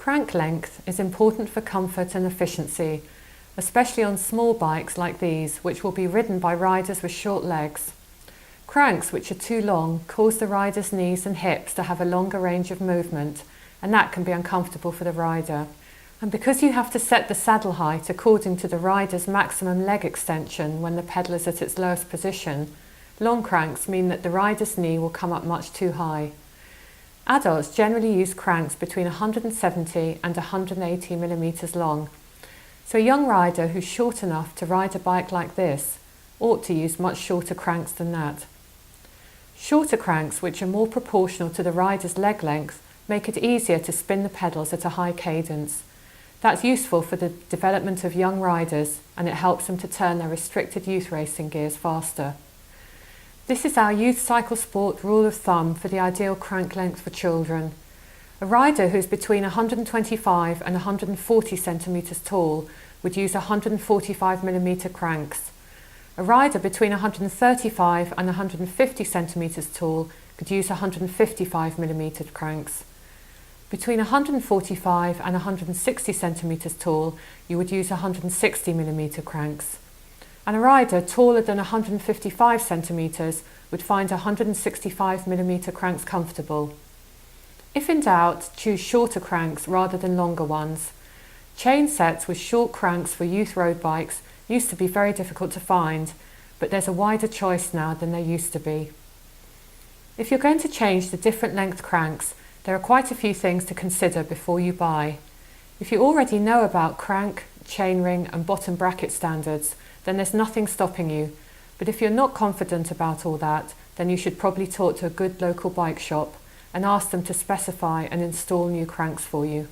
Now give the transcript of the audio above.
Crank length is important for comfort and efficiency, especially on small bikes like these, which will be ridden by riders with short legs. Cranks which are too long cause the rider's knees and hips to have a longer range of movement, and that can be uncomfortable for the rider. And because you have to set the saddle height according to the rider's maximum leg extension when the pedal is at its lowest position, long cranks mean that the rider's knee will come up much too high. Adults generally use cranks between 170 and 180 millimeters long, so a young rider who's short enough to ride a bike like this ought to use much shorter cranks than that. Shorter cranks, which are more proportional to the rider's leg length, make it easier to spin the pedals at a high cadence. That's useful for the development of young riders, and it helps them to turn their restricted youth racing gears faster. This is our youth cycle sport rule of thumb for the ideal crank length for children. A rider who's between 125 and 140 centimetres tall would use 145mm cranks. A rider between 135 and 150 centimetres tall could use 155mm cranks. Between 145 and 160 centimetres tall, you would use 160mm cranks. And a rider taller than 155 centimetres would find 165mm cranks comfortable. If in doubt, choose shorter cranks rather than longer ones. Chain sets with short cranks for youth road bikes used to be very difficult to find, but there's a wider choice now than there used to be. If you're going to change to different length cranks, there are quite a few things to consider before you buy. If you already know about crank, chainring and bottom bracket standards, then there's nothing stopping you. But if you're not confident about all that, then you should probably talk to a good local bike shop and ask them to specify and install new cranks for you.